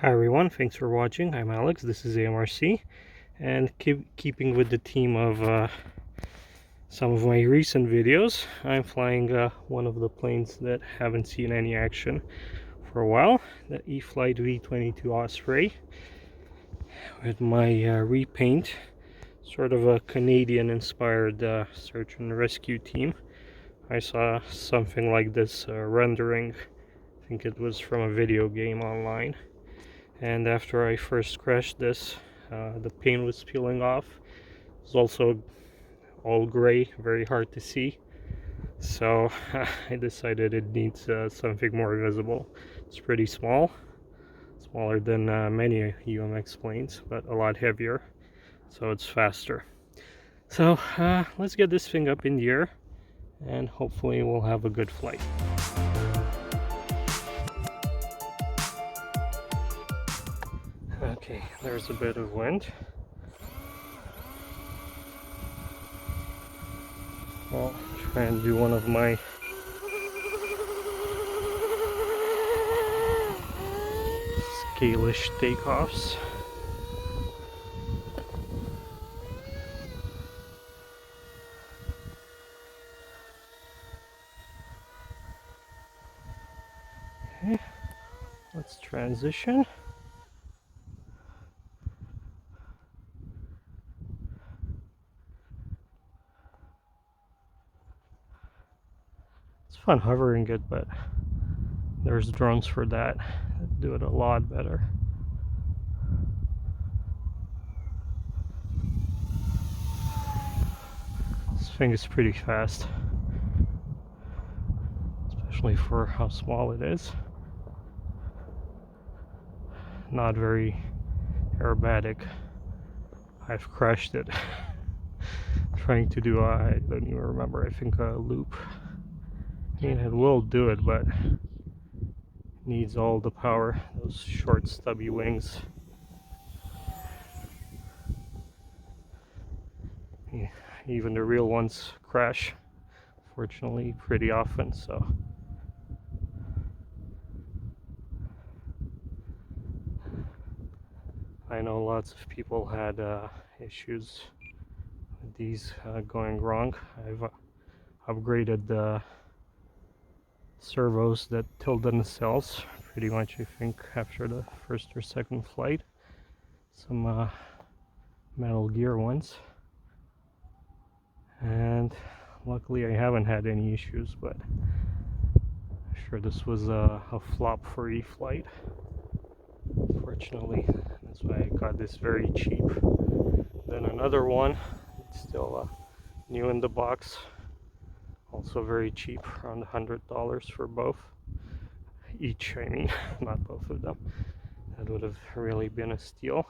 Hi everyone, thanks for watching. I'm Alex, this is AMRC, and keeping with the theme of some of my recent videos, I'm flying one of the planes that haven't seen any action for a while, the E-flite V-22 Osprey, with my repaint, sort of a Canadian inspired search and rescue team. I saw something like this rendering, I think it was from a video game online. And after I first crashed this, the paint was peeling off. It was also all gray, very hard to see. So I decided it needs something more visible. It's pretty small, smaller than many UMX planes, but a lot heavier, so it's faster. So let's get this thing up in the air, and hopefully we'll have a good flight. Okay, there's a bit of wind. I'll try and do one of my scalish takeoffs. Okay, let's transition. It's fun hovering it, but there's drones for that do it a lot better. This thing is pretty fast, especially for how small it is. Not very aerobatic. I've crashed it trying to do I don't even remember, I think a loop. I mean, it will do it, but it needs all the power. Those short stubby wings. Yeah, even the real ones crash, fortunately, pretty often. So I know lots of people had issues with these going wrong. I've upgraded the servos that tilt themselves pretty much, I think, after the first or second flight. Some Metal Gear ones. And luckily I haven't had any issues, but I'm sure this was a flop for E-flite. Fortunately, that's why I got this very cheap. Then another one, it's still new in the box, also very cheap, around $100 for both. Each, I mean, not both of them. That would have really been a steal.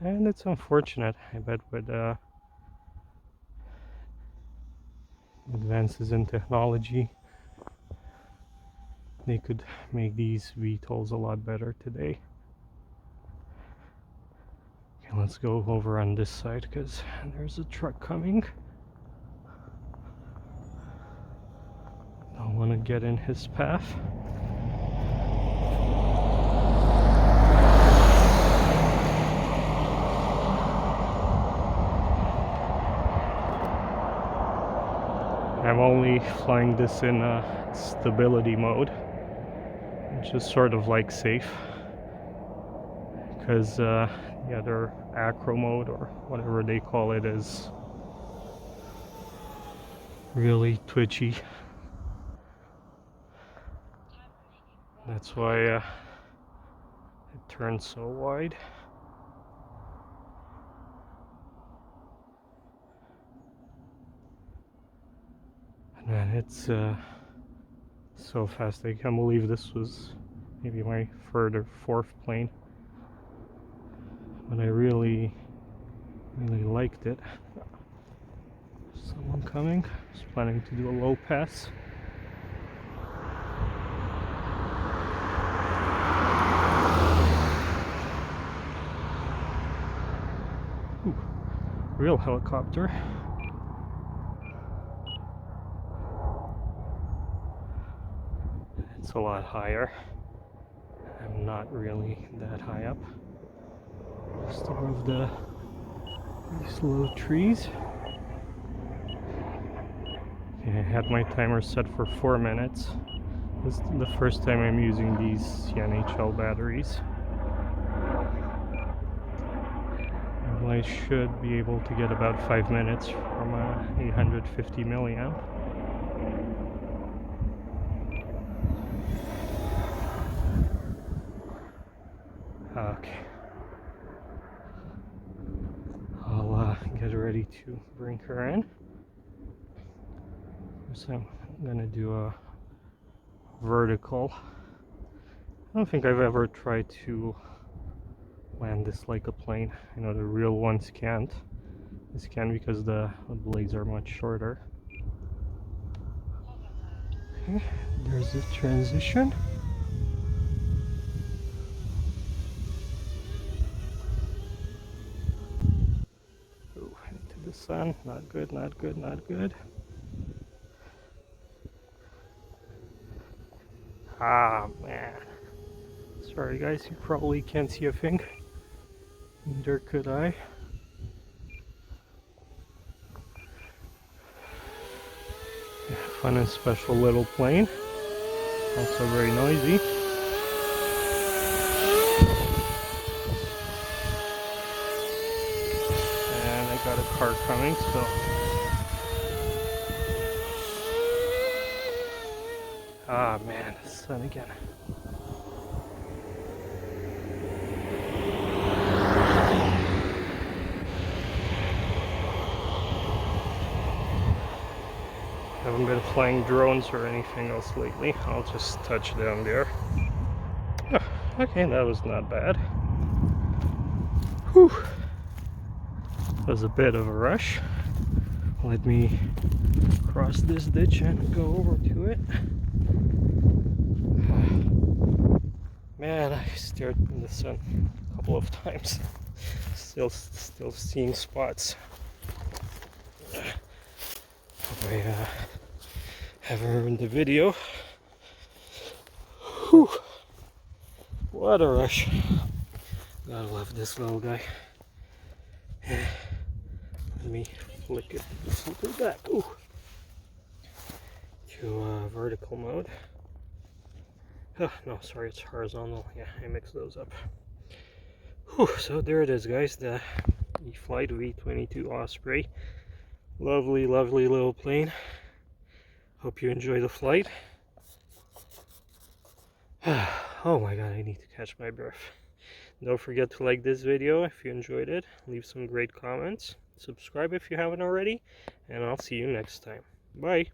And it's unfortunate, I bet, with advances in technology, they could make these VTOLs a lot better today. Okay, let's go over on this side because there's a truck coming. Don't want to get in his path. I'm only flying this in stability mode, which is sort of like safe, because the other acro mode, or whatever they call it, is really twitchy. That's why it turns so wide. Man, it's so fast. I can't believe this was maybe my third or fourth plane, but I really liked it. Someone coming. I was planning to do a low pass. Ooh, real helicopter. it's a lot higher. I'm not really that high up, just above these low trees. Okay, I had my timer set for 4 minutes. This is the first time I'm using these NHL batteries. And I should be able to get about 5 minutes from a 850 milliamp. Okay. I'll get ready to bring her in. So I'm gonna do a vertical. I don't think I've ever tried to land this like a plane. I know the real ones can't. This can because the blades are much shorter. Okay, there's the transition. Oh, into the sun. Not good, not good, not good. Ah, man. Sorry guys, you probably can't see a thing. Neither could I. Yeah, fun and special little plane. Also very noisy. And I got a car coming, so... Ah man, the sun again. Haven't been flying drones or anything else lately. I'll just touch down there. Oh, okay, that was not bad. Whew. That was a bit of a rush. Let me cross this ditch and go over to it. Man, I stared in the sun a couple of times. Still seeing spots. Hope I haven't ruined the video. Whew. What a rush. Gotta love this little guy. Let me flick it back. Ooh. To vertical mode. Oh, no, sorry, it's horizontal. Yeah, I mixed those up. Whew, so there it is, guys. The E-flite V-22 Osprey. Lovely, lovely little plane. Hope you enjoy the flight. Oh my god, I need to catch my breath. Don't forget to like this video if you enjoyed it. Leave some great comments. Subscribe if you haven't already. And I'll see you next time. Bye.